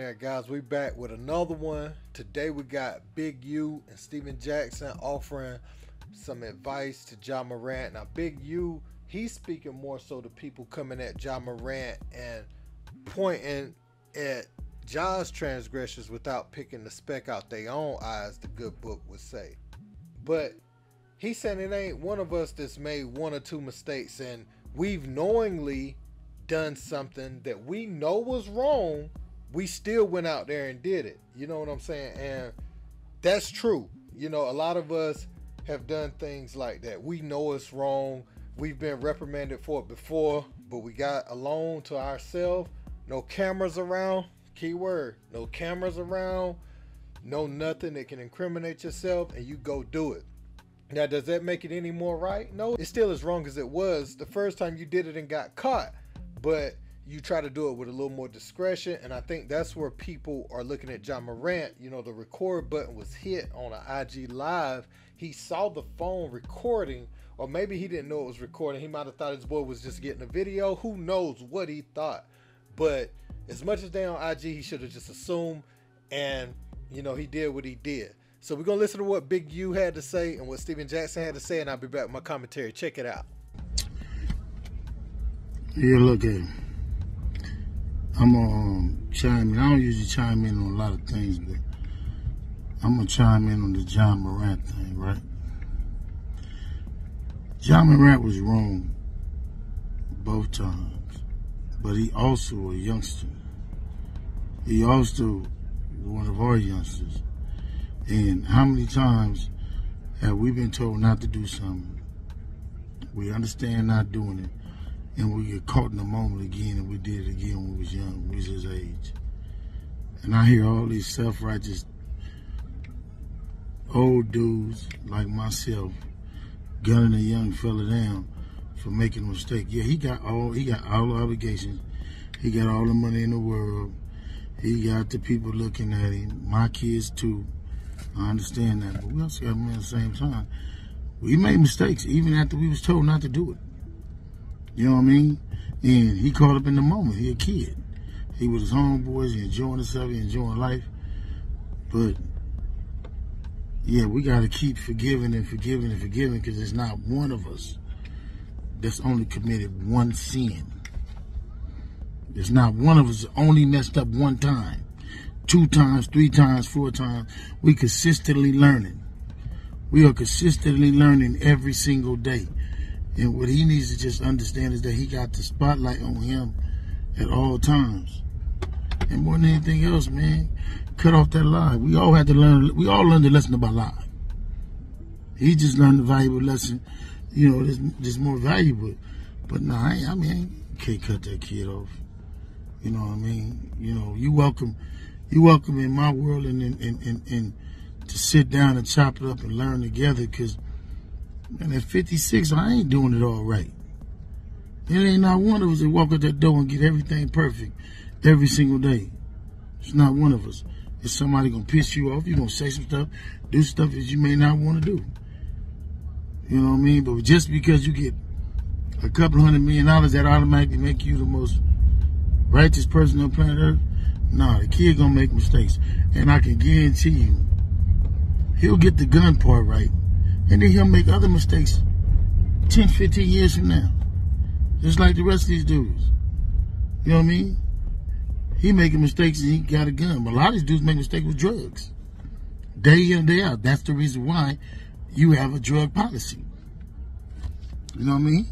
there, guys? We back with another one. Today we got Big U and Steven Jackson offering some advice to Ja Morant. Now Big U, he's speaking more so to people coming at Ja Morant and pointing at Ja's transgressions without picking the speck out their own eyes, the good book would say. But he's saying it ain't one of us that's made one or two mistakes, and we've knowingly done something that we know was wrong. We still went out there and did it. You know what I'm saying? And that's true. You know, a lot of us have done things like that. We know it's wrong. We've been reprimanded for it before, but we got alone to ourselves. No cameras around. Key word. No cameras around. No nothing that can incriminate yourself, and you go do it. Now, does that make it any more right? No, it's still as wrong as it was the first time you did it and got caught. But you try to do it with a little more discretion, and I think that's where people are looking at Ja Morant. You know, the record button was hit on an IG Live. He saw the phone recording, or maybe he didn't know it was recording. He might have thought his boy was just getting a video. Who knows what he thought? But as much as they on IG, he should have just assumed, and, you know, he did what he did. So we're going to listen to what Big U had to say and what Steven Jackson had to say, and I'll be back with my commentary. Check it out. Yeah, look at it. I'm gonna chime in. I don't usually chime in on a lot of things, but I'm gonna chime in on the Ja Morant thing, right? Ja Morant was wrong both times, but he also a youngster. He also one of our youngsters. And how many times have we been told not to do something? We understand not doing it, and we get caught in the moment again, and we did it again when we was young, when we was his age. And I hear all these self-righteous old dudes like myself gunning a young fella down for making a mistake. Yeah, he got all the obligations. He got all the money in the world. He got the people looking at him. My kids too. I understand that, but we also got men at the same time. We made mistakes even after we was told not to do it. You know what I mean? And he caught up in the moment. He a kid. He with his homeboys, he enjoying himself, he enjoying life. But yeah, we got to keep forgiving and forgiving and forgiving, because there's not one of us that's only committed one sin. There's not one of us that only messed up one time, 2 times, 3 times, 4 times. We consistently learning. We are consistently learning every single day. And what he needs to just understand is that he got the spotlight on him at all times. And more than anything else, man, cut off that lie. We all had to learn. We all learned the lesson about lying. He just learned the valuable lesson. You know, this more valuable. But nah, I mean, you can't cut that kid off. You know what I mean? You know, you welcome in my world and to sit down and chop it up and learn together, because, man, at 56, I ain't doing it all right. There ain't not one of us that walk out that door and get everything perfect every single day. It's not one of us. It's somebody gonna piss you off. You're gonna say some stuff, do stuff that you may not want to do. You know what I mean? But just because you get a couple $100 million, that automatically make you the most righteous person on planet Earth? Nah, the kid gonna make mistakes. And I can guarantee you, he'll get the gun part right, and then he'll make other mistakes 10, 15 years from now. Just like the rest of these dudes. You know what I mean? He making mistakes and he got a gun. But a lot of these dudes make mistakes with drugs. Day in and day out. That's the reason why you have a drug policy. You know what I mean?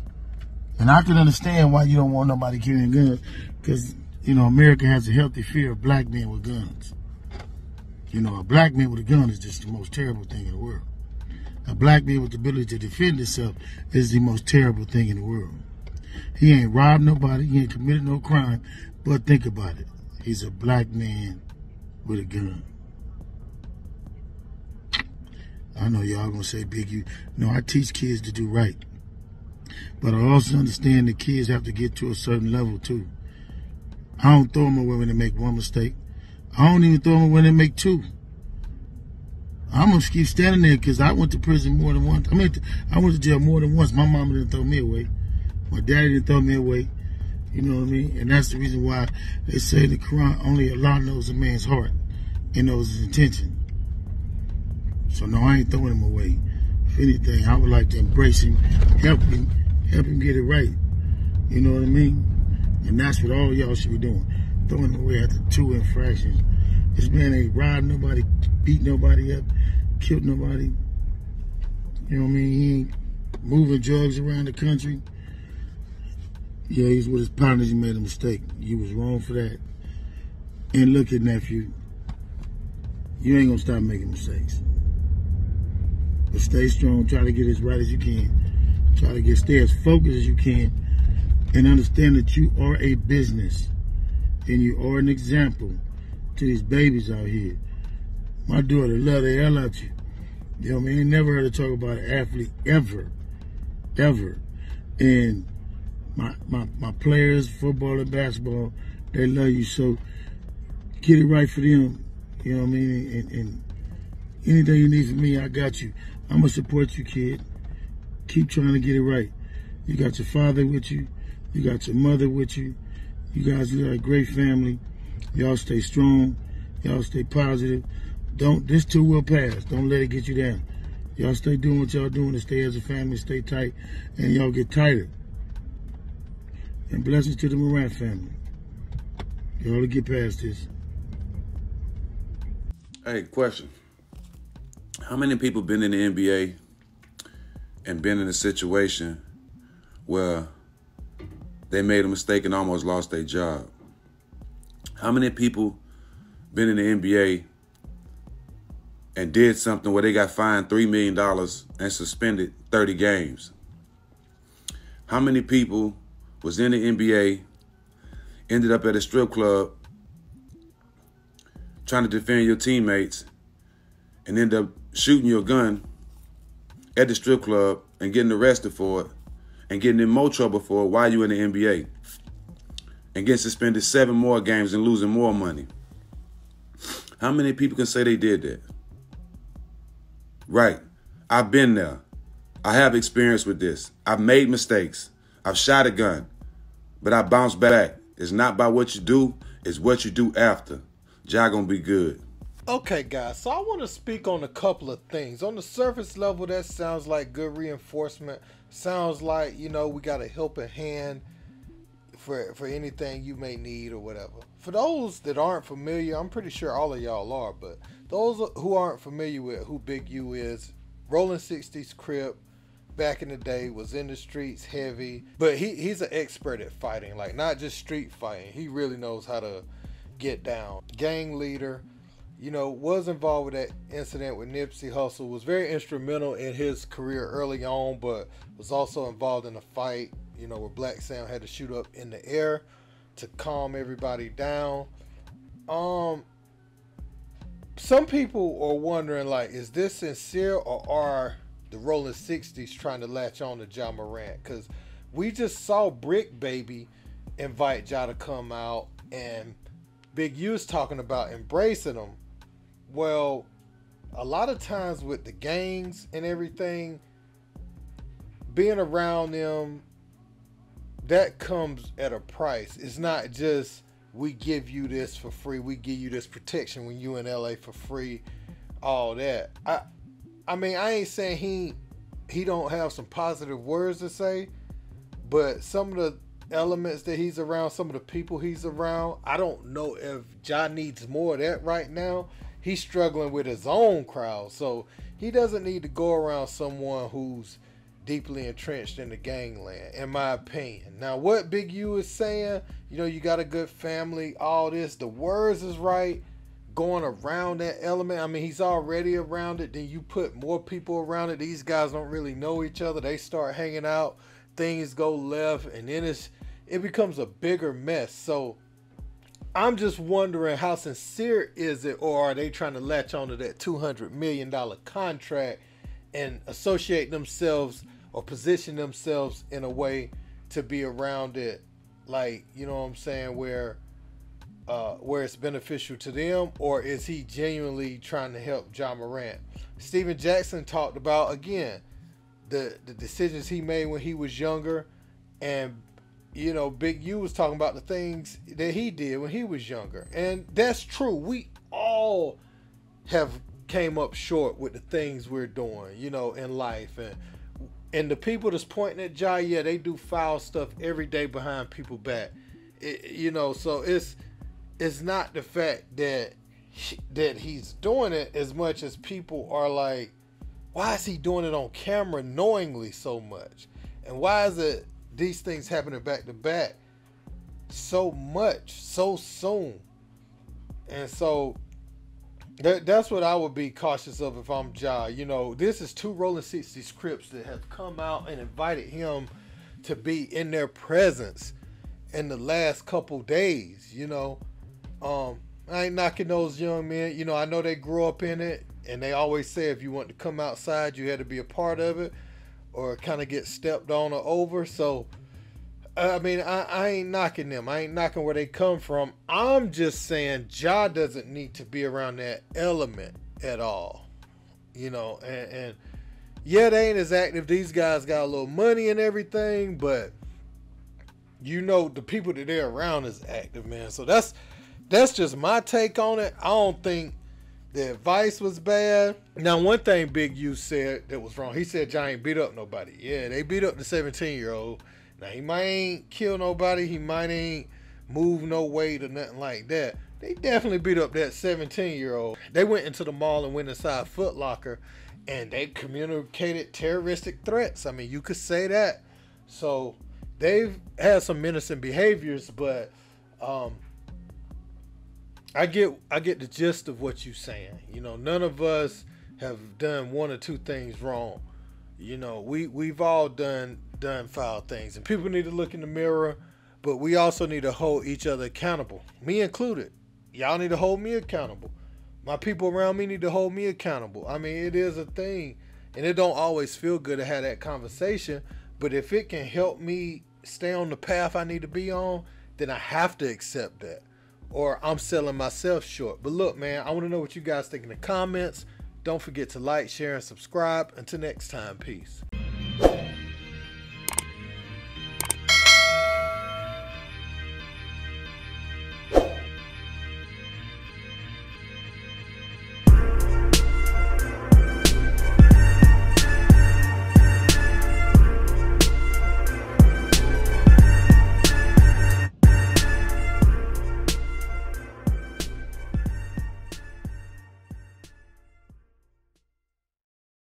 And I can understand why you don't want nobody carrying guns. Because, you know, America has a healthy fear of black men with guns. You know, a black man with a gun is just the most terrible thing in the world. A black man with the ability to defend himself is the most terrible thing in the world. He ain't robbed nobody. He ain't committed no crime. But think about it. He's a black man with a gun. I know y'all gonna say, Big U. No, I teach kids to do right. But I also understand that kids have to get to a certain level too. I don't throw them away when they make one mistake. I don't even throw them away when they make 2. I'm gonna keep standing there, because I went to prison more than once. I went to jail more than once. My mama didn't throw me away. My daddy didn't throw me away. You know what I mean? And that's the reason why they say in the Quran, only Allah knows a man's heart and knows his intention. So no, I ain't throwing him away. If anything, I would like to embrace him, help him get it right. You know what I mean? And that's what all y'all should be doing. Throwing him away after 2 infractions. This man ain't robbed nobody, beat nobody up, killed nobody. You know what I mean? He ain't moving drugs around the country. Yeah, he's with his partners. He made a mistake. You was wrong for that. And look at nephew. You ain't gonna stop making mistakes. But stay strong. Try to get as right as you can. Try to stay as focused as you can. And understand that you are a business. And you are an example to these babies out here. My daughter love the hell out you. You know what I mean? Never heard her talk about an athlete ever. Ever. And my players, football and basketball, they love you. So get it right for them. You know what I mean? And anything you need from me, I got you. I'm going to support you, kid. Keep trying to get it right. You got your father with you. You got your mother with you. You guys are a great family. Y'all stay strong. Y'all stay positive. This too will pass. Don't let it get you down. Y'all stay doing what y'all doing and stay as a family, stay tight, and y'all get tighter. And blessings to the Morant family. Y'all to get past this. Hey, question. How many people been in the NBA and been in a situation where they made a mistake and almost lost their job? How many people been in the NBA and did something where they got fined $3 million and suspended 30 games? How many people was in the NBA, ended up at a strip club trying to defend your teammates and end up shooting your gun at the strip club and getting arrested for it and getting in more trouble for it while you in the NBA and getting suspended 7 more games and losing more money? How many people can say they did that? Right. I've been there. I have experience with this. I've made mistakes. I've shot a gun, but I bounced back. It's not by what you do, it's what you do after. Ja gonna be good. Okay, guys, so I want to speak on a couple of things. On the surface level, that sounds like good reinforcement. Sounds like, you know, we got a helping hand for anything you may need or whatever. For those that aren't familiar, I'm pretty sure all of y'all are, but those who aren't familiar with who Big U is, Rollin 60's Crip, back in the day, was in the streets heavy, but he's an expert at fighting, like not just street fighting. He really knows how to get down. Gang leader, you know, was involved with that incident with Nipsey Hussle, was very instrumental in his career early on, but was also involved in a fight, you know, where Black Sam had to shoot up in the air to calm everybody down. Some people are wondering, like, is this sincere or are the Rollin 60s trying to latch on to Ja Morant? Because we just saw Brick Baby invite Ja to come out, and Big U's talking about embracing him. Well, a lot of times with the gangs and everything, being around them, that comes at a price. It's not just we give you this for free, we give you this protection when you in LA for free, all that. I mean, I ain't saying he don't have some positive words to say, but some of the elements that he's around, some of the people he's around, I don't know if Ja needs more of that right now. He's struggling with his own crowd, so he doesn't need to go around someone who's deeply entrenched in the gangland, in my opinion. Now, what Big U is saying, you know, you got a good family, all this, the words is right, going around that element. I mean, he's already around it, then you put more people around it. These guys don't really know each other. They start hanging out, things go left, and then it becomes a bigger mess. So I'm just wondering, how sincere is it, or are they trying to latch onto that $200 million contract and associate themselves or position themselves in a way to be around it, like, you know what I'm saying, where it's beneficial to them? Or is he genuinely trying to help Ja Morant? Steven Jackson talked about, again, the decisions he made when he was younger, and you know, Big U was talking about the things that he did when he was younger. And that's true. We all have came up short with the things we're doing, you know, in life. And the people that's pointing at Ja, yeah, they do foul stuff every day behind people's back. You know, so it's not the fact that he's doing it as much as people are like, why is he doing it on camera knowingly so much? And why is it these things happening back to back so much, so soon? And so that's what I would be cautious of if I'm Ja. You know, this is 2 Rollin 60s Crips that have come out and invited him to be in their presence in the last couple days, you know. I ain't knocking those young men. You know, I know they grew up in it, and they always say if you want to come outside, you had to be a part of it or kind of get stepped on or over. So, I mean, I ain't knocking them. I ain't knocking where they come from. I'm just saying Ja doesn't need to be around that element at all. You know, and yeah, they ain't as active. These guys got a little money and everything, but you know, the people that they're around is active, man. So that's just my take on it. I don't think the advice was bad. Now, one thing Big U said that was wrong. He said Ja ain't beat up nobody. Yeah, they beat up the 17-year-old. Now, he might ain't kill nobody. He might ain't move no weight or nothing like that. They definitely beat up that 17-year-old. They went into the mall and went inside Foot Locker, and they communicated terroristic threats. I mean, you could say that. So they've had some menacing behaviors, but I get the gist of what you're saying. You know, none of us have done 1 or 2 things wrong. You know, we've all done foul things, and people need to look in the mirror, but we also need to hold each other accountable, me included. Y'all need to hold me accountable. My people around me need to hold me accountable. I mean, it is a thing, and it don't always feel good to have that conversation, but if it can help me stay on the path I need to be on, then I have to accept that, or I'm selling myself short. But look, man, I want to know what you guys think in the comments. Don't forget to like, share, and subscribe. Until next time, peace.